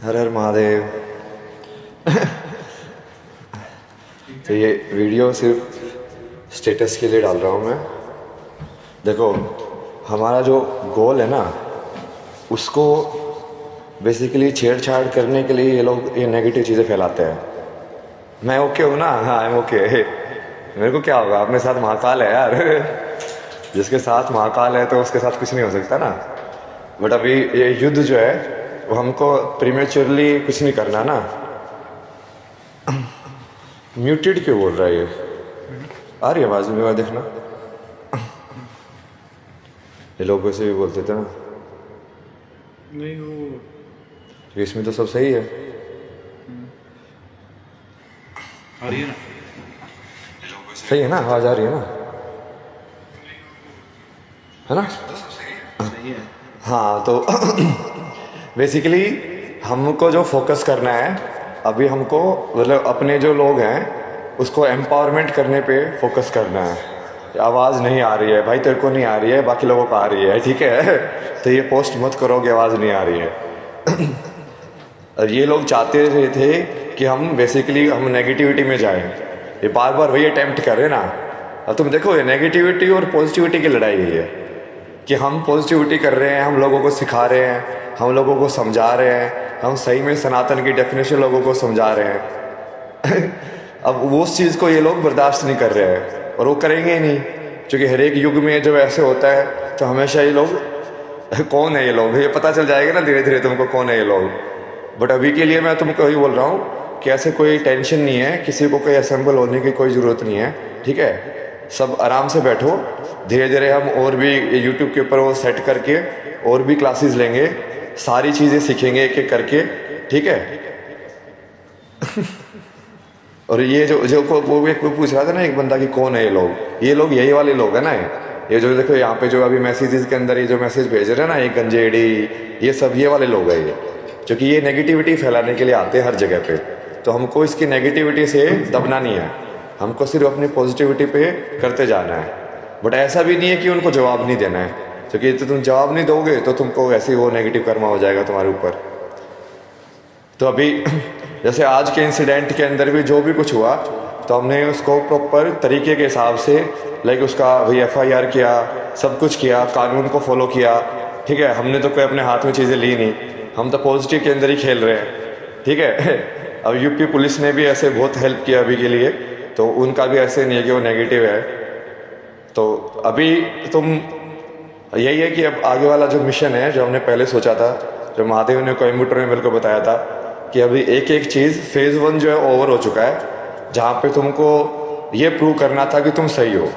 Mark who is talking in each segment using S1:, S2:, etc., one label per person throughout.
S1: हर हर महादेव। तो ये वीडियो सिर्फ स्टेटस के लिए डाल रहा हूँ मैं। देखो, हमारा जो गोल है ना, उसको बेसिकली छेड़छाड़ करने के लिए ये लोग ये नेगेटिव चीज़ें फैलाते हैं। मैं ओके हूँ ना? हाँ, आई एम ओके। मेरे को क्या होगा? अपने साथ महाकाल है यार। जिसके साथ महाकाल है तो उसके साथ कुछ नहीं हो सकता ना। बट अभी ये युद्ध जो है वो हमको प्रीमेच्योरली कुछ नहीं करना ना। म्यूटेड क्यों बोल रहा है ये? आ रही आवाज़ में? बात देखना, ये लोग वैसे भी बोलते थे ना।
S2: नहीं वो
S1: तो इसमें तो सब सही है।
S2: आ रही है ना?
S1: सही है ना? आवाज़ आ रही है ना? है ना?
S2: सही है।
S1: हाँ, तो बेसिकली हमको जो फोकस करना है अभी, हमको मतलब अपने जो लोग हैं उसको एम्पावरमेंट करने पे फोकस करना है। आवाज़ नहीं आ रही है भाई, तेरे को नहीं आ रही है, बाकी लोगों को आ रही है, ठीक है? तो ये पोस्ट मत करोगे आवाज़ नहीं आ रही है। और ये लोग चाहते थे कि हम बेसिकली हम नेगेटिविटी में जाएं। ये बार बार वही अटेम्प्ट कर रहे ना। अब तुम देखो, ये नेगेटिविटी और पॉजिटिविटी की लड़ाई है ये, कि हम पॉजिटिविटी कर रहे हैं, हम लोगों को सिखा रहे हैं, हम लोगों को समझा रहे हैं, हम सही में सनातन की डेफिनेशन लोगों को समझा रहे हैं। अब वो उस चीज़ को ये लोग बर्दाश्त नहीं कर रहे हैं और वो करेंगे ही नहीं, क्योंकि हर एक युग में जब ऐसे होता है तो हमेशा ये लोग कौन है ये लोग, ये पता चल जाएगा ना धीरे धीरे तुमको कौन है ये लोग। बट अभी के लिए मैं तुमको यही बोल रहा हूँ कि ऐसे कोई टेंशन नहीं है, किसी को कोई असेंबल होने की कोई ज़रूरत नहीं है, ठीक है? सब आराम से बैठो, धीरे धीरे हम और भी यूट्यूब के ऊपर वो सेट करके और भी क्लासेस लेंगे, सारी चीज़ें सीखेंगे एक एक करके, ठीक है? और ये जो जो वो भी पूछ रहा था ना एक बंदा कि कौन है ये लोग यही वाले लोग हैं ना। ये जो देखो यहाँ पे जो अभी मैसेजेस के अंदर ये जो मैसेज भेज रहे हैं ना, ये गंजेड़ी, ये सब ये वाले लोग हैं ये, क्योंकि ये नेगेटिविटी फैलाने के लिए आते हैं हर जगह पे। तो हमको इसकी नेगेटिविटी से दबना नहीं है, हमको सिर्फ अपनी पॉजिटिविटी पे करते जाना है। बट ऐसा भी नहीं है कि उनको जवाब नहीं देना है, क्योंकि तो तुम जवाब नहीं दोगे तो तुमको वैसे ही वो नेगेटिव कर्मा हो जाएगा तुम्हारे ऊपर। तो अभी जैसे आज के इंसिडेंट के अंदर भी जो भी कुछ हुआ, तो हमने उसको प्रॉपर तरीके के हिसाब से लाइक उसका भाई FIR किया, सब कुछ किया, कानून को फॉलो किया, ठीक है? हमने तो कोई अपने हाथ में चीज़ें ली नहीं, हम तो पॉजिटिव के अंदर ही खेल रहे हैं, ठीक है? अब यूपी पुलिस ने भी ऐसे बहुत हेल्प किया अभी के लिए, तो उनका भी ऐसे नहीं है कि वो नेगेटिव है। तो अभी तुम यही है कि अब आगे वाला जो मिशन है, जो हमने पहले सोचा था, जो महादेव ने कोयम्बटूर में मेरे को बताया था, कि अभी एक एक चीज़ फेज़ 1 जो है ओवर हो चुका है, जहाँ पे तुमको ये प्रूव करना था कि तुम सही हो।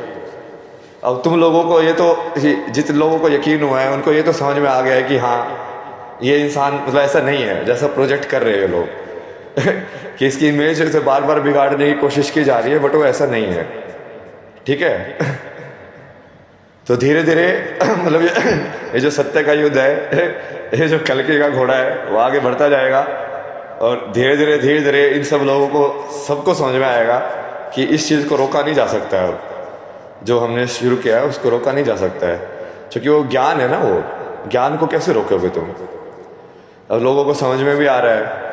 S1: अब तुम लोगों को ये तो, जितने लोगों को यकीन हुआ है उनको ये तो समझ में आ गया है कि हाँ ये इंसान मतलब ऐसा नहीं है जैसा प्रोजेक्ट कर रहे हैं लोग। कि इसकी इमेज से बार बार बिगाड़ने की कोशिश की जा रही है, बट वो ऐसा नहीं है, ठीक है? तो धीरे धीरे मतलब ये जो सत्य का युद्ध है, ये जो कल्कि का घोड़ा है, वो आगे बढ़ता जाएगा और धीरे धीरे इन सब लोगों को सबको समझ में आएगा कि इस चीज़ को रोका नहीं जा सकता है। अब जो हमने शुरू किया है उसको रोका नहीं जा सकता है, क्योंकि वो ज्ञान है ना, वो ज्ञान को कैसे रोकोगे तुम? अब लोगों को समझ में भी आ रहा है,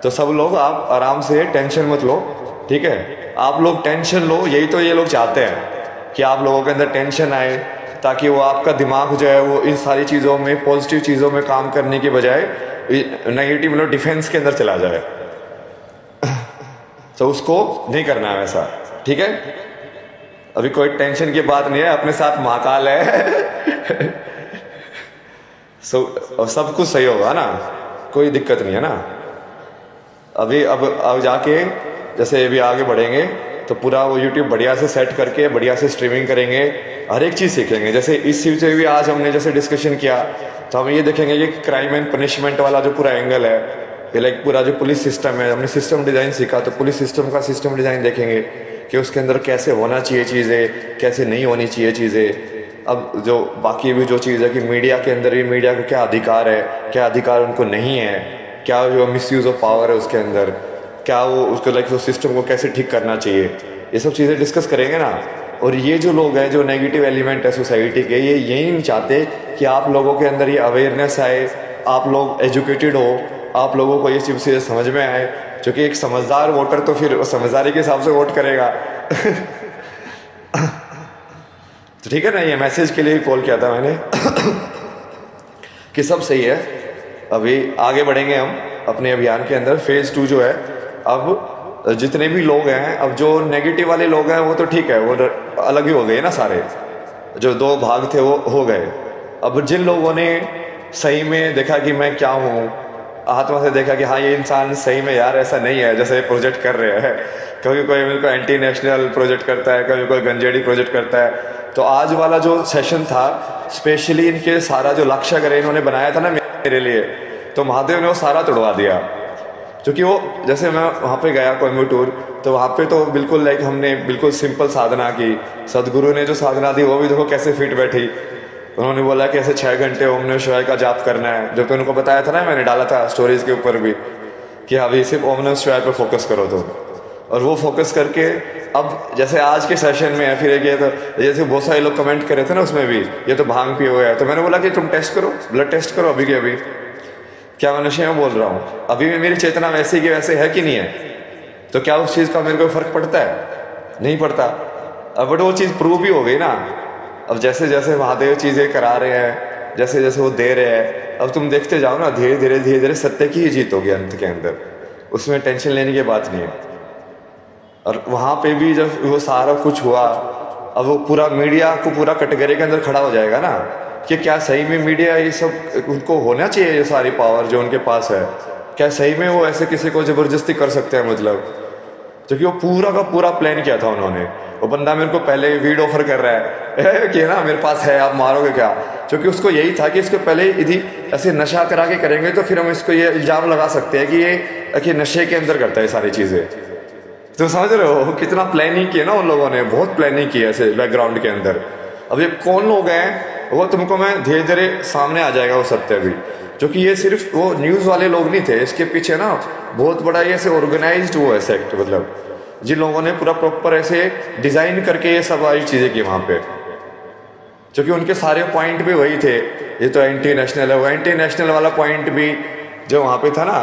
S1: तो सब लोग आप आराम से टेंशन मत लो, ठीक है? आप लोग टेंशन लो, यही तो ये लोग चाहते हैं कि आप लोगों के अंदर टेंशन आए, ताकि वो आपका दिमाग जो है वो इन सारी चीज़ों में, पॉजिटिव चीज़ों में काम करने की बजाय नेगेटिव मतलब डिफेंस के अंदर चला जाए। तो उसको नहीं करना है वैसा, ठीक है? अभी कोई टेंशन की बात नहीं है, अपने साथ महाकाल है। सब कुछ सही होगा ना, कोई दिक्कत नहीं है ना। अभी अब जाके जैसे अभी आगे बढ़ेंगे तो पूरा वो YouTube बढ़िया से सेट करके बढ़िया से स्ट्रीमिंग करेंगे, हर एक चीज़ सीखेंगे। जैसे इस चीज़ से भी आज हमने जैसे डिस्कशन किया, तो हम ये देखेंगे कि क्राइम एंड पनिशमेंट वाला जो पूरा एंगल है, ये लाइक पूरा जो पुलिस सिस्टम है, हमने सिस्टम डिज़ाइन सीखा, तो पुलिस सिस्टम का सिस्टम डिज़ाइन देखेंगे कि उसके अंदर कैसे होना चाहिए चीज़ें, कैसे नहीं होनी चाहिए चीज़ें। अब जो बाकी भी जो चीज़ है कि मीडिया के अंदर भी मीडिया को क्या अधिकार है, क्या अधिकार उनको नहीं है, क्या जो मिसयूज़ ऑफ पावर है उसके अंदर, क्या वो उसको लाइक उस सिस्टम को कैसे ठीक करना चाहिए, ये सब चीज़ें डिस्कस करेंगे ना। और ये जो लोग हैं, जो नेगेटिव एलिमेंट है सोसाइटी के, ये यही नहीं चाहते कि आप लोगों के अंदर ये अवेयरनेस आए, आप लोग एजुकेटेड हो, आप लोगों को ये चीज़ समझ में आए, क्योंकि एक समझदार वोटर तो फिर समझदारी के हिसाब से वोट करेगा। तो ठीक है ना, ये मैसेज के लिए कॉल किया था मैंने कि सब सही है, अभी आगे बढ़ेंगे हम अपने अभियान के अंदर। फेज़ 2 जो है, अब जितने भी लोग हैं, अब जो नेगेटिव वाले लोग हैं वो तो ठीक है, वो अलग ही हो गए ना सारे, जो 2 भाग थे वो हो गए। अब जिन लोगों ने सही में देखा कि मैं क्या हूँ, आत्मा से देखा कि हाँ ये इंसान सही में यार ऐसा नहीं है जैसे प्रोजेक्ट कर रहे हैं, कभी कोई मेरे को एंटी नेशनल प्रोजेक्ट करता है, कभी कोई गंजेड़ी प्रोजेक्ट करता है। तो आज वाला जो सेशन था स्पेशली इनके सारा जो लक्ष्य अगर इन्होंने बनाया था ना मेरे लिए, तो महादेव ने वो सारा तोड़वा दिया। क्योंकि वो जैसे मैं वहाँ पे गया कोयम्बटूर, तो वहाँ पे तो बिल्कुल लाइक हमने बिल्कुल सिंपल साधना की, सदगुरु ने जो साधना दी वो भी देखो कैसे फिट बैठी। उन्होंने बोला कि ऐसे 6 घंटे ओम नमः शिवाय का जाप करना है, जो कि उनको बताया था ना, मैंने डाला था स्टोरीज के ऊपर भी कि अभी सिर्फ ओम नमः शिवाय पर फोकस करो तुम। और वो फोकस करके अब जैसे आज के सेशन में है, फिर एक ये तो जैसे बहुत सारे लोग कमेंट कर रहे थे ना उसमें भी, ये तो भांग पिए हुए है, तो मैंने बोला कि तुम टेस्ट करो, ब्लड टेस्ट करो अभी के अभी, क्या मैं नशे में बोल रहा हूँ, अभी भी मेरी चेतना वैसी की वैसे है कि नहीं है, तो क्या उस चीज़ का मेरे को फ़र्क पड़ता है? नहीं पड़ता। अब बट वो चीज़ प्रूव भी हो गई ना। अब जैसे जैसे महादेव चीज़ें करा रहे हैं, जैसे जैसे वो दे रहे हैं, अब तुम देखते जाओ ना, धीरे धीरे धीरे धीरे सत्य की ही जीत होगी अंत के अंदर, उसमें टेंशन लेने की बात नहीं है। और वहाँ पे भी जब वो सारा कुछ हुआ, अब वो पूरा मीडिया को पूरा कटघरे के अंदर खड़ा हो जाएगा ना कि क्या सही में मीडिया ये सब उनको होना चाहिए, ये सारी पावर जो उनके पास है, क्या सही में वो ऐसे किसी को ज़बरदस्ती कर सकते हैं? मतलब क्योंकि वो पूरा का पूरा प्लान किया था उन्होंने। वो बंदा मेरे को पहले वीड ऑफर कर रहा है कि ना मेरे पास है, आप मारोगे क्या? क्योंकि उसको यही था कि इसको पहले यदि ऐसे नशा करा के करेंगे तो फिर हम इसको ये इल्ज़ाम लगा सकते हैं कि नशे के अंदर करता है सारी चीज़ें। तो समझ रहे हो कितना प्लानिंग की है ना उन लोगों ने, बहुत प्लानिंग की है ऐसे बैकग्राउंड के अंदर। अब ये कौन लोग हैं वो तुमको मैं धीरे धीरे सामने आ जाएगा वो सत्य भी, क्योंकि ये सिर्फ वो न्यूज़ वाले लोग नहीं थे, इसके पीछे ना बहुत बड़ा ये ऐसे ऑर्गेनाइज्ड वो है सेक्ट, मतलब जिन लोगों ने पूरा प्रॉपर ऐसे डिज़ाइन करके ये सब सारी चीज़ें की वहाँ पे, क्योंकि उनके सारे पॉइंट भी वही थे। ये तो एंटी नेशनल है, वो एंटी नेशनल वाला पॉइंट भी जो वहाँ पे था ना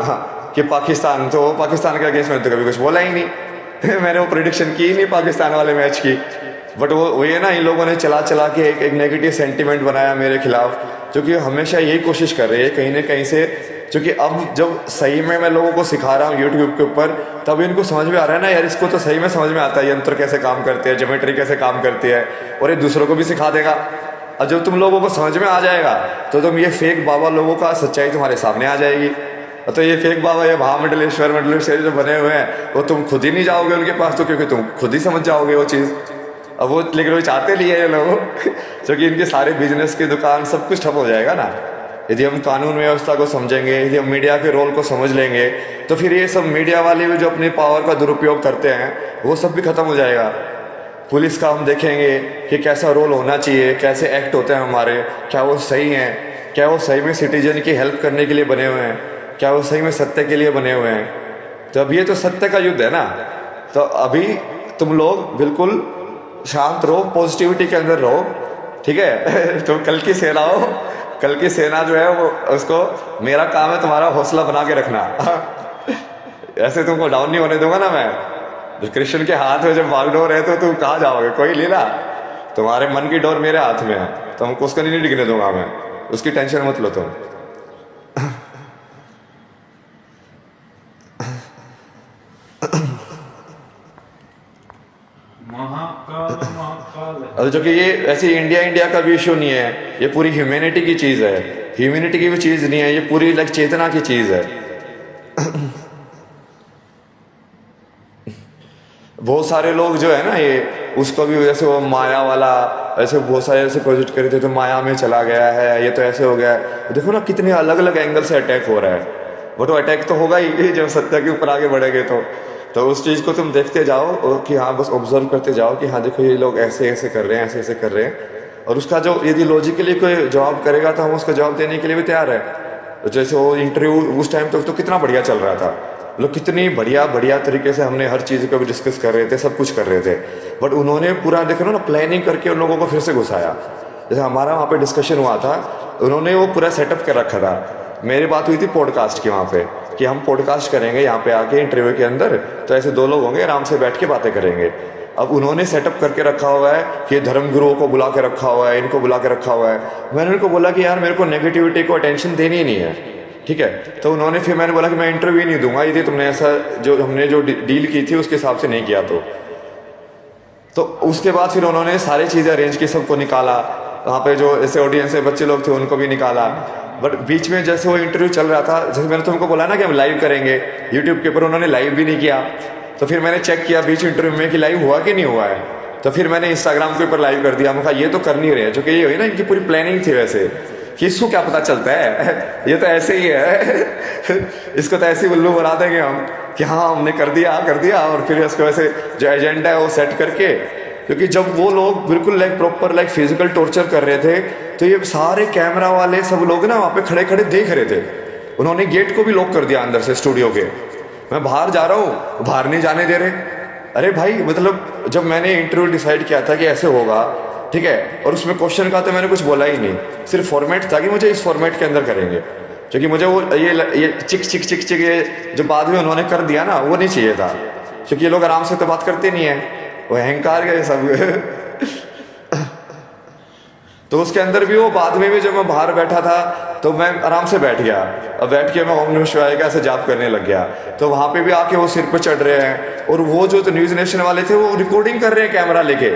S1: कि पाकिस्तान, तो पाकिस्तान के अगेंस्ट में तो कभी कुछ बोला ही नहीं मैंने वो प्रेडिक्शन की ही नहीं पाकिस्तान वाले मैच की। बट वो ये ना इन लोगों ने चला चला के एक नेगेटिव सेंटिमेंट बनाया मेरे खिलाफ, क्योंकि हमेशा यही कोशिश कर रही है कहीं ना कहीं से। क्योंकि अब जब सही में मैं लोगों को सिखा रहा हूँ यूट्यूब के ऊपर, तब इनको समझ में आ रहा है ना यार, इसको तो सही में समझ में आता है यंत्र कैसे काम करते हैं, ज्योमेट्री कैसे काम करती है, और ये दूसरों को भी सिखा देगा। और जब तुम लोगों को समझ में आ जाएगा तो तुम ये फेक बाबा लोगों का सच्चाई तुम्हारे सामने आ जाएगी। तो ये फेक बाबा, ये महामंडलेश्वर जो बने हुए हैं, वो तुम खुद ही नहीं जाओगे उनके पास, तो क्योंकि तुम खुद ही समझ जाओगे वो चीज़। अब वो लेकिन वो चाहते नहीं है ये लोग क्योंकि इनके सारे बिजनेस की दुकान सब कुछ ठप हो जाएगा ना। यदि हम कानून व्यवस्था को समझेंगे, यदि हम मीडिया के रोल को समझ लेंगे, तो फिर ये सब मीडिया वाले भी जो अपनी पावर का दुरुपयोग करते हैं वो सब भी खत्म हो जाएगा। पुलिस का हम देखेंगे कि कैसा रोल होना चाहिए, कैसे एक्ट होते हैं हमारे, क्या वो सही हैं, क्या वो सही में सिटीजन की हेल्प करने के लिए बने हुए हैं, क्या वो सही में सत्य के लिए बने हुए हैं। तो अब ये तो सत्य का युद्ध है ना। तो अभी तुम लोग बिल्कुल शांत रहो, पॉजिटिविटी के अंदर रहो, ठीक है तो कल की सेना हो, कल की सेना जो है वो उसको मेरा काम है तुम्हारा हौसला बना के रखना ऐसे तुमको डाउन नहीं होने दूंगा ना मैं। जो कृष्ण के हाथ में जब बागडोर है तो तुम कहाँ जाओगे, कोई लीला, तुम्हारे मन की डोर मेरे हाथ में है, तो हमको उसको नहीं डिगने दूंगा मैं, उसकी टेंशन मत लो तुम।
S2: महाकाल
S1: अब जो कि ये ऐसे इंडिया का भी इशू नहीं है, ये पूरी ह्यूमैनिटी की चीज़ है, ह्यूमैनिटी की भी चीज़ नहीं है, ये पूरी लाइक चेतना की चीज़ है बहुत सारे लोग जो है ना ये उसको भी जैसे वो माया वाला ऐसे बहुत सारे ऐसे प्रोजेक्ट करे थे, तो माया में चला गया है, ये तो ऐसे हो गया है। देखो ना कितने अलग अलग एंगल से अटैक हो रहा है, वो तो अटैक तो होगा ही जब सत्य के ऊपर आगे बढ़ेंगे तो उस चीज़ को तुम देखते जाओ कि हाँ, बस ऑब्जर्व करते जाओ कि हाँ देखो ये लोग ऐसे ऐसे कर रहे हैं, ऐसे ऐसे कर रहे हैं। और उसका जो यदि लॉजिकली कोई जवाब करेगा तो हम उसका जवाब देने के लिए भी तैयार है। तो जैसे वो इंटरव्यू उस टाइम तक तो कितना बढ़िया चल रहा था, मतलब कितनी बढ़िया तरीके से हमने हर चीज़ को भी डिस्कस कर रहे थे, सब कुछ कर रहे थे। बट उन्होंने पूरा देखो ना प्लानिंग करके उन लोगों को फिर से घुसाया। जैसे हमारा वहाँ पे डिस्कशन हुआ था, उन्होंने वो पूरा सेटअप कर रखा था। मेरी बात हुई थी पॉडकास्ट की वहाँ पे, कि हम पॉडकास्ट करेंगे यहाँ पे आके इंटरव्यू के अंदर, तो ऐसे 2 लोग होंगे, आराम से बैठ के बातें करेंगे। अब उन्होंने सेटअप करके रखा हुआ है कि धर्म गुरुओं को बुला के रखा हुआ है, इनको बुला के रखा हुआ है। मैंने उनको बोला कि यार मेरे को नेगेटिविटी को अटेंशन देनी ही नहीं है, ठीक है। तो उन्होंने फिर मैंने बोला कि मैं इंटरव्यू नहीं दूंगा यदि तुमने ऐसा जो हमने जो डील की थी उसके हिसाब से नहीं किया तो उसके बाद फिर उन्होंने सारी चीज़ें अरेंज की, सबको निकाला वहाँ पे, जो ऐसे ऑडियंस में बच्चे लोग थे उनको भी निकाला। बट बीच में जैसे वो इंटरव्यू चल रहा था, जैसे मैंने तुमको बोला ना कि हम लाइव करेंगे यूट्यूब के ऊपर, उन्होंने लाइव भी नहीं किया। तो फिर मैंने चेक किया बीच इंटरव्यू में कि लाइव हुआ कि नहीं हुआ है, तो फिर मैंने इंस्टाग्राम के ऊपर लाइव कर दिया। मैं कहा ये तो कर नहीं रहे, जो कि ये हुई ना इनकी पूरी प्लानिंग थी वैसे, कि इसको क्या पता चलता है ये तो ऐसे ही है इसको तो ऐसे ही उल्लू बना देंगे हम कि हाँ हमने कर दिया, और फिर इसको ऐसे जो एजेंडा है वो सेट करके। क्योंकि जब वो लोग बिल्कुल like proper like physical torture कर रहे थे, तो ये सारे कैमरा वाले सब लोग ना वहाँ पे खड़े खड़े देख रहे थे। उन्होंने गेट को भी लॉक कर दिया अंदर से स्टूडियो के। मैं बाहर जा रहा हूँ, बाहर नहीं जाने दे रहे। अरे भाई मतलब जब मैंने इंटरव्यू डिसाइड किया था कि ऐसे होगा, ठीक है, और उसमें क्वेश्चन का तो मैंने कुछ बोला ही नहीं, सिर्फ फॉर्मेट था कि मुझे इस फॉर्मेट के अंदर करेंगे। क्योंकि मुझे वो ये चिक चिक चिक चिक ये जो बाद में उन्होंने कर दिया ना, वो नहीं चाहिए था। क्योंकि ये लोग आराम से तो बात करते नहीं है, वो अहंकार के सब तो उसके अंदर भी वो बाद में भी जब मैं बाहर बैठा था तो मैं आराम से बैठ गया। अब बैठ के मैं ओम नमः शिवाय का ऐसे जाप करने लग गया। तो वहाँ पे भी आके वो सिर पे चढ़ रहे हैं, और वो जो तो न्यूज़ नेशन वाले थे वो रिकॉर्डिंग कर रहे हैं कैमरा लेके।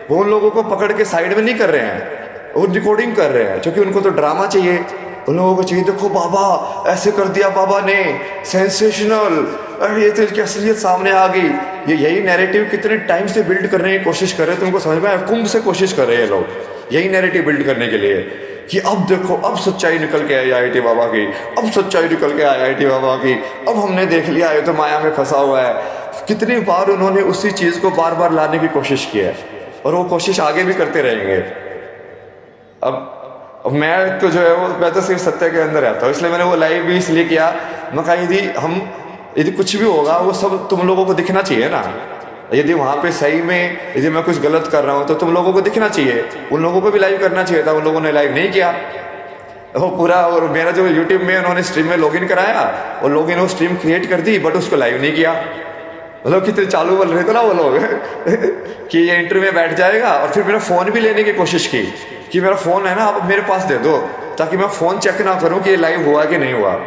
S1: वो उन लोगों को पकड़ के साइड में नहीं कर रहे हैं, वो रिकॉर्डिंग कर रहे हैं, क्योंकि उनको तो ड्रामा चाहिए। उन लोगों को चाहिए देखो बाबा ऐसे कर दिया बाबा ने, सेंसेशनल, अरे ये तो इसकी असलियत सामने आ गई। ये यही नैरेटिव कितने टाइम से बिल्ड करने की कोशिश कर रहे हैं, तुमको समझ में आया? कुंभ से कोशिश कर रहे हैं लोग यही नैरेटिव बिल्ड करने के लिए कि अब देखो अब सच्चाई निकल के आई आईआईटी बाबा की, अब सच्चाई निकल के आई आईआईटी बाबा की, अब हमने देख लिया ये तो माया में फंसा हुआ है। कितनी बार उन्होंने उसी चीज़ को बार बार लाने की कोशिश की है, और वो कोशिश आगे भी करते रहेंगे। अब मैं तो जो है वो मैं तो सिर्फ सत्य के अंदर रहता हूँ, इसलिए मैंने वो लाइव भी इसलिए किया। मैं कहा यदि कुछ भी होगा वो सब तुम लोगों को दिखना चाहिए ना। यदि वहाँ पे सही में यदि मैं कुछ गलत कर रहा हूँ तो तुम लोगों को दिखना चाहिए। उन लोगों को भी लाइव करना चाहिए था, उन लोगों ने लाइव नहीं किया वो पूरा। और मेरा जो यूट्यूब में उन्होंने स्ट्रीम में लॉगिन कराया और लॉगिन वो स्ट्रीम क्रिएट कर दी, बट उसको लाइव नहीं किया। मतलब कितने चालू बोल रहे थे ना वो लोग कि ये इंटरव्यू में बैठ जाएगा। और फिर मेरा फ़ोन भी लेने की कोशिश की कि मेरा फ़ोन है ना आप मेरे पास दे दो, ताकि मैं फ़ोन चेक ना करूँ कि ये लाइव हुआ कि नहीं हुआ।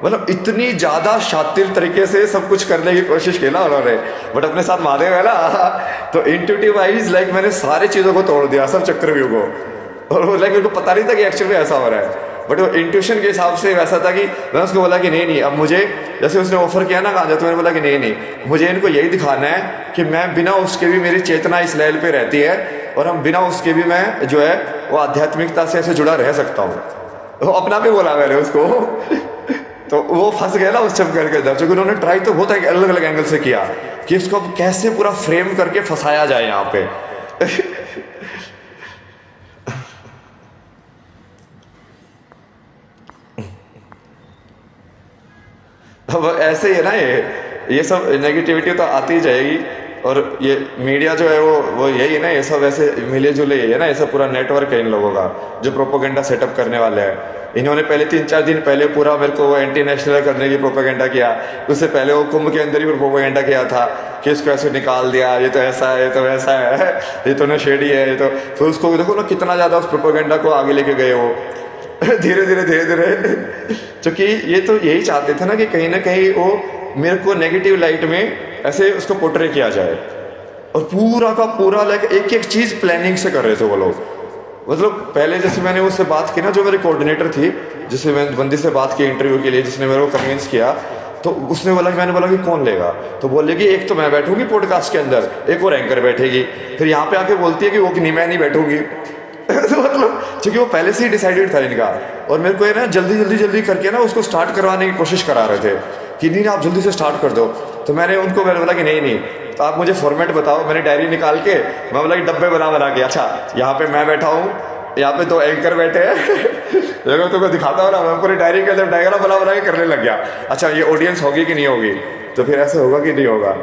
S1: मतलब इतनी ज़्यादा शातिर तरीके से सब कुछ करने की कोशिश की ना उन्होंने, बट अपने साथ महादेव है ना तो इंट्यूटिव वाइज लाइक मैंने सारी चीज़ों को तोड़ दिया, सब चक्रव्यूह को। और वो लाइक मेरे को पता नहीं था कि एक्चुअली ऐसा हो रहा है, बट वो इंट्यूशन के हिसाब से वैसा था कि मैं उसको बोला कि नहीं अब मुझे, जैसे उसने ऑफर किया ना गांजा, तो मैंने बोला कि नहीं मुझे इनको यही दिखाना है कि मैं बिना उसके भी मेरी चेतना इस लेवल पे रहती है, और हम बिना उसके भी मैं जो है वो आध्यात्मिकता से ऐसे जुड़ा रह सकता हूँ। तो अपना भी बोला मैंने उसको तो वो फंस गया ना उस चमकर के अंदर, क्योंकि उन्होंने ट्राई तो बहुत अलग अलग एंगल से किया कि इसको अब कैसे पूरा फ्रेम करके फंसाया जाए यहाँ पे अब ऐसे ही है ना, ये सब नेगेटिविटी तो आती ही जाएगी। और ये मीडिया जो है वो यही है ना, ये सब ऐसे मिले जुले यही है ना, ये सब पूरा नेटवर्क है इन लोगों का जो प्रोपोगेंडा सेटअप करने वाले हैं। इन्होंने पहले 3-4 दिन पहले पूरा मेरे को वो एंटी नेशनल करने की प्रोपोगेंडा किया। उससे पहले वो कुंभ के अंदर ही प्रोपोगेंडा किया था कि इसको ऐसे निकाल दिया, ये तो ऐसा है, ये तो वैसा है, ये तो नशेड़ी है, ये तो। फिर उसको देखो ना कितना ज़्यादा उस प्रोपोगेंडा को आगे लेके गए वो धीरे धीरे क्योंकि ये तो यही चाहते थे ना कि कहीं ना कहीं वो मेरे को नेगेटिव लाइट में ऐसे उसको पोर्ट्रे किया जाए। और पूरा का पूरा लाइक एक एक चीज़ प्लानिंग से कर रहे थे वो लोग। मतलब पहले जैसे मैंने उससे बात की ना, जो मेरी कोऑर्डिनेटर थी जिससे मैं बंदी से बात की इंटरव्यू के लिए, जिसने मेरे को कन्विंस किया, तो उसने बोला, मैंने बोला कि कौन लेगा, तो बोलेगी एक तो मैं बैठूंगी पॉडकास्ट के अंदर, एक और एंकर बैठेगी। फिर यहाँ पे आके बोलती है कि वो कि नहीं मैं नहीं बैठूंगी तो मतलब क्योंकि वो पहले से ही डिसाइडेड था इनका। और मेरे को ये ना जल्दी करके ना उसको स्टार्ट करवाने की कोशिश करा रहे थे कि नहीं आप जल्दी से स्टार्ट कर दो। तो मैंने बोला कि नहीं तो आप मुझे फॉर्मेट बताओ। मैंने डायरी निकाल के मैं बोला कि डब्बे बना के, अच्छा यहाँ पे मैं बैठा हूँ, यहाँ पे 2 एंकर बैठे हैं देखो तुमको दिखाता हूँ ना। मैं पूरी डायरी के अंदर डायग्राम बना के करने लग गया। अच्छा ये ऑडियंस होगी कि नहीं होगी, तो फिर ऐसे होगा कि नहीं होगा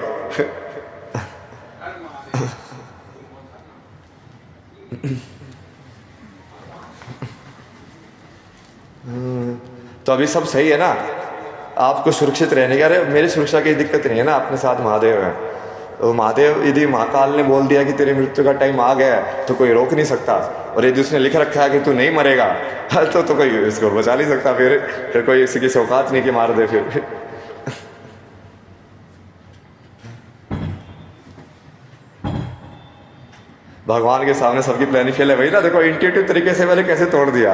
S1: तो अभी सब सही है ना। आपको सुरक्षित रहने की, अरे मेरी सुरक्षा की दिक्कत नहीं है ना, अपने साथ महादेव है। तो महादेव यदि महाकाल ने बोल दिया कि तेरी मृत्यु का टाइम आ गया है तो कोई रोक नहीं सकता, और यदि उसने लिख रखा है कि तू नहीं मरेगा तो कोई इसको बचा नहीं सकता। फिर कोई इसी की औकात नहीं कि मार दे फिर। भगवान के सामने सबकी प्लानिंग फेल है, वही ना, देखो इंट्यूटिव तरीके से मैंने कैसे तोड़ दिया।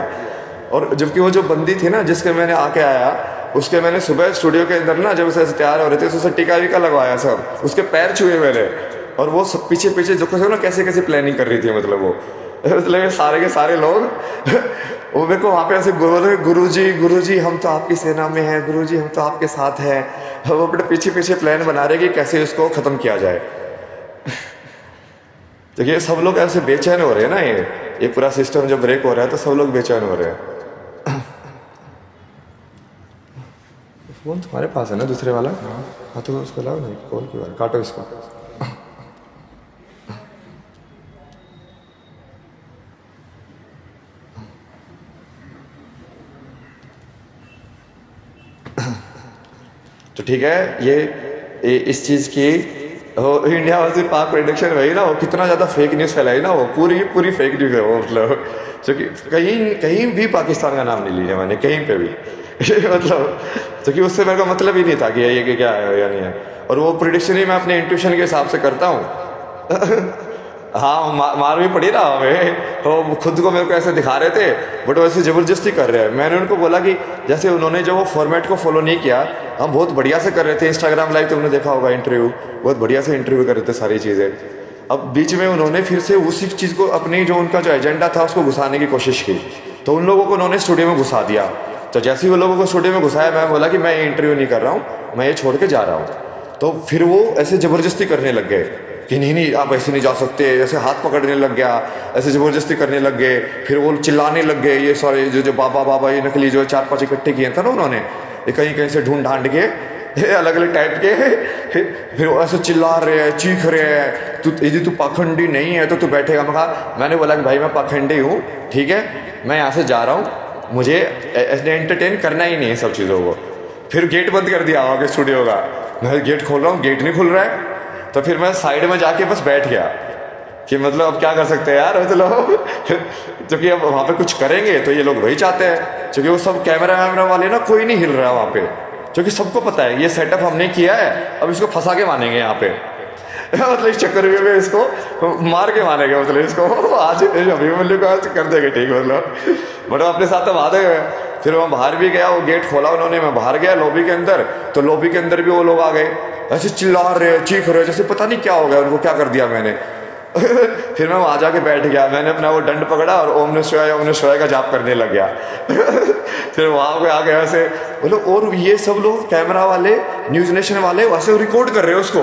S1: और जबकि वो जो बंदी थी ना जिसके मैंने आके आया, उसके मैंने सुबह स्टूडियो के अंदर ना जब उसे तैयार हो रहे थे उसे टीका वीका लगवाया, सब उसके पैर छुए मैंने, और वो सब पीछे पीछे जो ना कैसे कैसे प्लानिंग कर रही थी, मतलब वो मतलब ये सारे के सारे लोग वो मेरे को वहाँ पे ऐसे गुरु जी हम तो आपकी सेना में हैं, गुरु जी हम तो आपके साथ हैं, वो अपने पीछे पीछे प्लान बना रहे कि कैसे इसको ख़त्म किया जाए। तो ये सब लोग ऐसे बेचैन हो रहे हैं ना, ये पूरा सिस्टम जो ब्रेक हो रहा है तो सब लोग बेचैन हो रहे हैं। फोन तुम्हारे पास है ना दूसरे वाला? हाँ तो उसको लाओ ना, कॉल की बार काटो इसको। तो ठीक है, ये इस चीज़ की इंडिया वाज पाक प्रोडक्शन वही ना, वो कितना ज़्यादा फेक न्यूज़ फैलाई ना, वो पूरी फेक न्यूज़ है वो, मतलब क्योंकि कहीं भी पाकिस्तान का नाम नहीं लिया मैंने कहीं पे भी मतलब क्योंकि उससे मेरे को मतलब ही नहीं था कि ये क्या है या नहीं है, और वो प्रोडिक्शन ही मैं अपने इंट्यूशन के हिसाब से करता हूँ। हाँ मार भी पड़ी ना हमें, तो खुद को मेरे को ऐसे दिखा रहे थे बट वो ऐसे ज़बरदस्ती कर रहे हैं। मैंने उनको बोला कि जैसे उन्होंने जो वो फॉर्मेट को फॉलो नहीं किया, हम बहुत बढ़िया से कर रहे थे इंस्टाग्राम लाइव, तुमने देखा होगा इंटरव्यू, बहुत बढ़िया से इंटरव्यू कर रहे थे सारी चीज़ें। अब बीच में उन्होंने फिर से उसी चीज़ को अपनी जो उनका जो एजेंडा था उसको घुसाने की कोशिश की, तो उन लोगों को उन्होंने स्टूडियो में घुसा दिया। तो जैसे ही वो लोगों को स्टूडियो में घुसाया, मैं बोला कि मैं ये इंटरव्यू नहीं कर रहा हूँ, मैं ये छोड़ के जा रहा हूँ। तो फिर वो ऐसे ज़बरदस्ती करने लग गए कि नहीं आप ऐसे नहीं जा सकते, ऐसे हाथ पकड़ने लग गया, ऐसे ज़बरदस्ती करने लग गए। फिर वो चिल्लाने लग गए, ये सारे जो बाबा ये नकली जो 4-5 इकट्ठे किए थे ना उन्होंने, ये कहीं कहीं से ढूंढ ढांड के अलग अलग टाइप के, फिर वो ऐसे चिल्ला रहे हैं, चीख रहे हैं, यदि तू पाखंडी नहीं है तो तू बैठेगा। मैंने बोला कि भाई मैं पाखंडी हूँ, ठीक है, मैं यहाँ से जा रहा हूँ, मुझे एंटरटेन करना ही नहीं है सब चीज़ों को। फिर गेट बंद कर दिया आगे स्टूडियो का, मैं गेट खोल रहा हूँ, गेट नहीं खुल रहा है। तो फिर मैं साइड में जाके बस बैठ गया कि मतलब अब क्या कर सकते हैं यार, मतलब क्योंकि अब वहाँ पे कुछ करेंगे तो ये लोग वही चाहते हैं, क्योंकि वो सब कैमरा वाले ना कोई नहीं हिल रहा है वहाँ पे, क्योंकि सबको पता है ये सेटअप हमने किया है, अब इसको फंसा के मानेंगे यहाँ पे मतलब इस चक्कर में इसको मार के मानेंगे, मतलब इसको आज अभिमन्यु को आज कर देंगे ठीक, मतलब बट अपने साथ तो वादे हुए। फिर मैं बाहर भी गया, वो गेट खोला उन्होंने, मैं बाहर गया लॉबी के अंदर, तो लॉबी के अंदर भी वो लोग आ गए, ऐसे चिल्ला रहे चीख रहे जैसे पता नहीं क्या हो गया उनको, क्या कर दिया मैंने। फिर मैं वहाँ जाके बैठ गया, मैंने अपना वो दंड पकड़ा और ओम नमः शिवाय का जाप करने लग गया। फिर वहाँ पे आ गया ऐसे बोलो, और ये सब लोग कैमरा वाले, न्यूज़ नेशन वाले वैसे रिकॉर्ड कर रहे हैं उसको,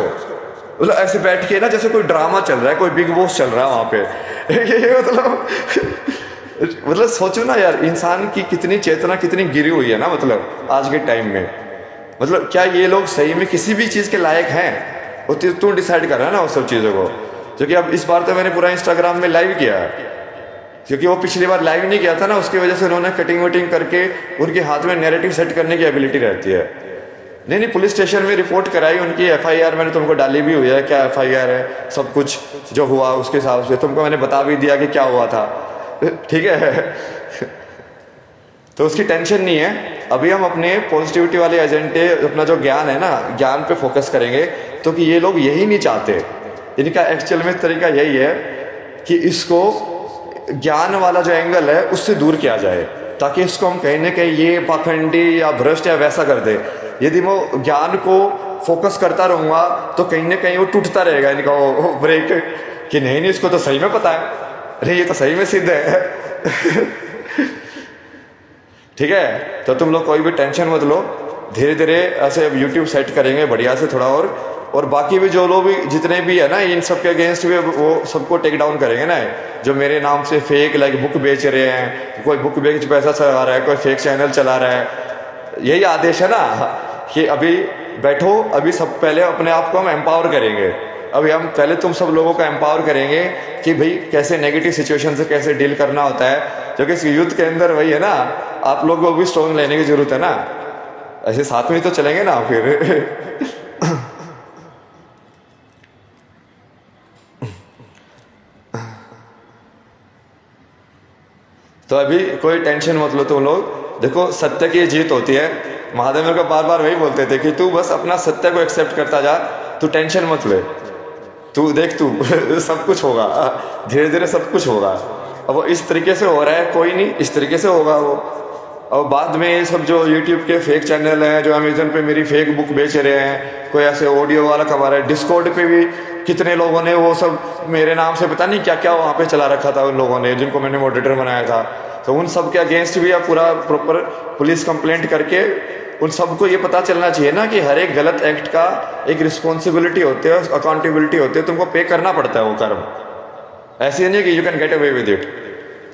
S1: मतलब ऐसे बैठ के ना जैसे कोई ड्रामा चल रहा है, कोई बिग बॉस चल रहा है वहाँ पे। ये मतलब सोचो ना यार, इंसान की कितनी चेतना कितनी गिरी हुई है ना, मतलब आज के टाइम में, मतलब क्या ये लोग सही में किसी भी चीज़ के लायक हैं? वो तू डिसाइड कर रहा है ना उस सब चीज़ों को। क्योंकि अब इस बार तो मैंने पूरा इंस्टाग्राम में लाइव किया है, क्योंकि वो पिछली बार लाइव नहीं किया था ना, उसकी वजह से उन्होंने कटिंग वटिंग करके उनके हाथ में नैरेटिव सेट करने की एबिलिटी रहती है। नहीं पुलिस स्टेशन में रिपोर्ट कराई, उनकी FIR मैंने तुमको डाली भी हुई है, क्या FIR है, सब कुछ जो हुआ उसके हिसाब से तुमको मैंने बता भी दिया कि क्या हुआ था, ठीक है। तो उसकी टेंशन नहीं है। अभी हम अपने पॉजिटिविटी वाले एजेंडे, अपना जो ज्ञान है ना, ज्ञान पे फोकस करेंगे, तो कि ये लोग यही नहीं चाहते, इनका एक्चुअल में तरीका यही है कि इसको ज्ञान वाला जो एंगल है उससे दूर किया जाए, ताकि इसको हम कहीं ना कहीं ये पाखंडी या भ्रष्ट या वैसा कर दे। यदि मैं ज्ञान को फोकस करता रहूँगा तो कहीं ना कहीं वो टूटता रहेगा इनका वो ब्रेक, कि नहीं इसको तो सही में पता है, अरे ये तो सही में सिद्ध है। ठीक है, तो तुम लोग कोई भी टेंशन मत लो, धीरे धीरे ऐसे यूट्यूब सेट करेंगे बढ़िया से थोड़ा, और बाकी भी जो लोग भी जितने भी है ना इन सब के अगेंस्ट भी वो सबको टेक डाउन करेंगे ना, जो मेरे नाम से फेक लाइक बुक बेच रहे हैं, कोई बुक बेच पैसा चला रहा है, कोई फेक चैनल चला रहा है। यही आदेश है ना कि अभी बैठो, अभी सब पहले अपने आप को हम एम्पावर करेंगे। अभी हम पहले तुम सब लोगों को एम्पावर करेंगे कि भाई कैसे नेगेटिव सिचुएशन से कैसे डील करना होता है, जो कि इस यूथ के अंदर वही है ना, आप लोगों को भी स्ट्रॉन्ग लेने की जरूरत है ना। ऐसे साथ में ही तो चलेंगे ना फिर। तो अभी कोई टेंशन मत लो तुम लोग, देखो सत्य की जीत होती है। महादेव मेरे को बार बार वही बोलते थे कि तू बस अपना सत्य को एक्सेप्ट करता जा, तू टेंशन मत ले, तू देख तू सब कुछ होगा, धीरे धीरे सब कुछ होगा। अब वो इस तरीके से हो रहा है, कोई नहीं इस तरीके से होगा वो। और बाद में ये सब जो यूट्यूब के फेक चैनल हैं, जो अमेजन पे मेरी फेक बुक बेच रहे हैं, कोई ऐसे ऑडियो वाला कमा रहा है, डिस्कॉर्ड पे भी कितने लोगों ने वो सब मेरे नाम से पता नहीं क्या क्या वहाँ पे चला रखा था उन लोगों ने, जिनको मैंने मॉडरेटर बनाया था। तो उन सब के अगेंस्ट भी आप पूरा प्रॉपर पुलिस कंप्लेंट करके उन सबको ये पता चलना चाहिए ना कि हर एक गलत एक्ट का एक रिस्पॉन्सिबिलिटी होती है, अकाउंटेबिलिटी होती है, तुमको पे करना पड़ता है वो कर्म। ऐसे नहीं कि you can get away with it.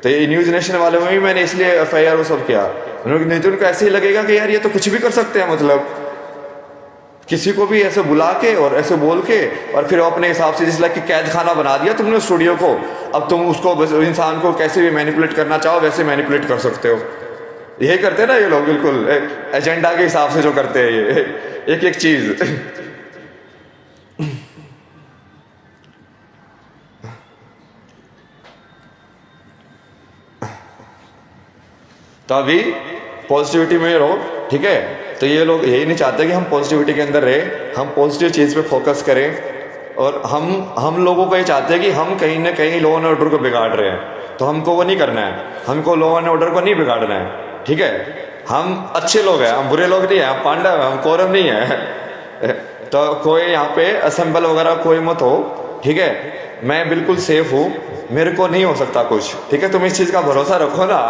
S1: तो ये न्यूज़ नेशन वाले में भी मैंने इसलिए FIR वो सब किया, नहीं तो उनको ऐसे ही लगेगा कि यार ये तो कुछ भी कर सकते हैं, मतलब किसी को भी ऐसे बुला के और ऐसे बोल के और फिर अपने हिसाब से जिस लाइक कि कैद खाना बना दिया तुमने स्टूडियो को, अब तुम उसको बस इंसान को कैसे भी मैनिपुलेट करना चाहो वैसे मैनिपुलेट कर सकते हो। यही करते हैं ना ये लोग, बिल्कुल एजेंडा के हिसाब से जो करते हैं ये एक एक चीज। तो अभी पॉजिटिविटी में रहो, ठीक है। तो ये लोग यही नहीं चाहते कि हम पॉजिटिविटी के अंदर रहे, हम पॉजिटिव चीज़ पे फोकस करें। और हम लोगों को ये चाहते हैं कि हम कहीं ना कहीं लॉ एंड ऑर्डर को बिगाड़ रहे हैं, तो हमको वो नहीं करना है, हमको लॉ एंड ऑर्डर को नहीं बिगाड़ना है, ठीक है। हम अच्छे लोग हैं, हम बुरे लोग नहीं हैं, हम पांडव हैं, हम कौरव नहीं है। तो कोई यहाँ पे असेंबल वगैरह कोई मत हो, ठीक है। मैं बिल्कुल सेफ हूँ, मेरे को नहीं हो सकता कुछ, ठीक है। तुम इस चीज़ का भरोसा रखो ना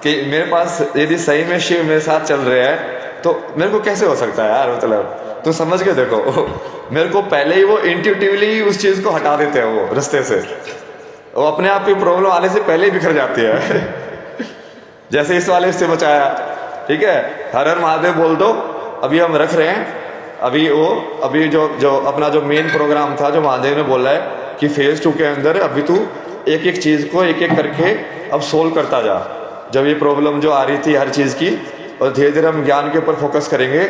S1: कि मेरे पास यदि सही में शिव मेरे साथ चल रहे हैं तो मेरे को कैसे हो सकता है यार, मतलब तुम समझ के देखो। मेरे को पहले ही वो इंट्यूटिवली उस चीज़ को हटा देते हैं वो रास्ते से, वो अपने आप ही प्रॉब्लम आने से पहले ही बिखर जाती है। जैसे इस वाले से बचाया, ठीक है, हर हर महादेव बोल दो। अभी हम रख रहे हैं, अभी जो अपना जो मेन प्रोग्राम था, जो महादेव ने बोला है कि फेज 2 के अंदर अभी तू एक एक चीज़ को एक एक करके अब सोल्व करता जा। जब ये प्रॉब्लम जो आ रही थी हर चीज़ की, और धीरे धीरे हम ज्ञान के ऊपर फोकस करेंगे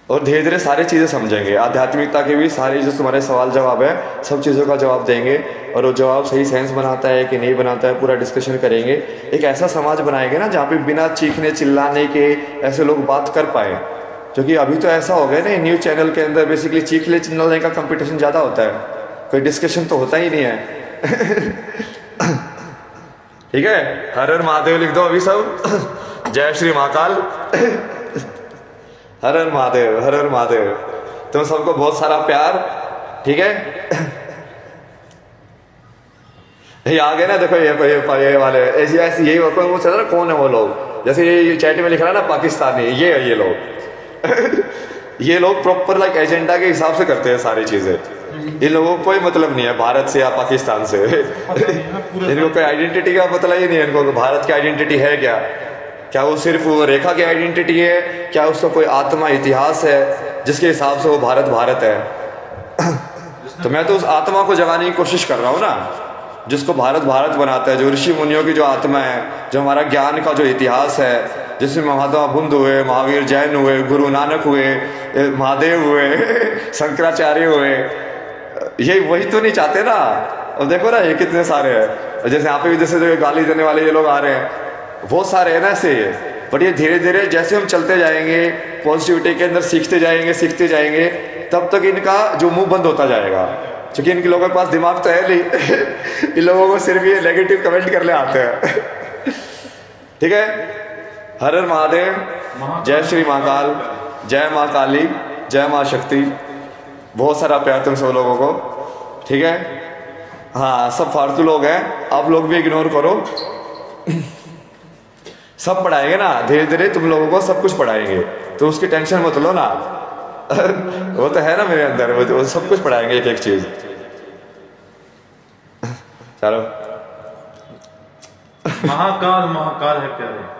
S1: और धीरे धीरे सारी चीज़ें समझेंगे, आध्यात्मिकता के भी सारे जो तुम्हारे सवाल जवाब है सब चीज़ों का जवाब देंगे। और वो जवाब सही सेंस बनाता है कि नहीं बनाता है पूरा डिस्कशन करेंगे। एक ऐसा समाज बनाएंगे ना जहाँ पे बिना चीखने चिल्लाने के ऐसे लोग बात कर पाए। क्योंकि अभी तो ऐसा हो गया ना, न्यूज़ चैनल के अंदर बेसिकली चीखने चिल्लाने का कंपटीशन ज़्यादा होता है, कोई डिस्कशन तो होता ही नहीं है। ठीक है, हर हर महादेव लिख दो अभी सब। जय श्री महाकाल। हर हर महादेव, हर हर महादेव। तुम सबको बहुत सारा प्यार, ठीक है। ये आ गए ना, देखो ये वाले ऐसी यही वो चल रहा, कौन है वो लोग, जैसे ये चैट में लिख रहा है ना पाकिस्तानी, ये है ये लोग। ये लोग प्रॉपर लाइक एजेंडा के हिसाब से करते हैं सारी चीजें। इन लोगों को कोई मतलब नहीं है भारत से या पाकिस्तान से। इनको कोई आइडेंटिटी का पता ही नहीं है इनको, भारत की आइडेंटिटी है क्या, क्या वो सिर्फ वो रेखा की आइडेंटिटी है, क्या उसका कोई आत्मा इतिहास है जिसके हिसाब से वो भारत भारत है। तो मैं तो उस आत्मा को जगाने की कोशिश कर रहा हूँ ना, जिसको भारत भारत बनाता है, जो ऋषि मुनियों की जो आत्मा है, जो हमारा ज्ञान का जो इतिहास है, जिसमें महात्मा बुद्ध हुए, महावीर जैन हुए, गुरु नानक हुए, महादेव हुए, शंकराचार्य हुए, यही वही तो नहीं चाहते ना। अब देखो ना ये कितने सारे हैं, जैसे यहाँ पे भी जैसे जो गाली देने वाले ये लोग आ रहे हैं, वो सारे है ना ऐसे। बट ये धीरे धीरे जैसे हम चलते जाएंगे पॉजिटिविटी के अंदर, सीखते जाएंगे तब तक इनका जो मुंह बंद होता जाएगा, क्योंकि इनके लोगों के पास दिमाग तो है नहीं। इन लोगों को सिर्फ ये नेगेटिव कमेंट करने आते हैं। ठीक है, हर हर महादेव, जय श्री महाकाल, जय माँ काली, जय माँ शक्ति। बहुत सारा प्यार तुम सब लोगों को, ठीक है। हाँ, सब फालतू लोग हैं, आप लोग भी इग्नोर करो। सब पढ़ाएंगे ना धीरे धीरे, तुम लोगों को सब कुछ पढ़ाएंगे, तो उसकी टेंशन मत लो ना। वो तो है ना मेरे अंदर, वो सब कुछ पढ़ाएंगे एक एक चीज। चलो,
S2: महाकाल महाकाल है प्यारे।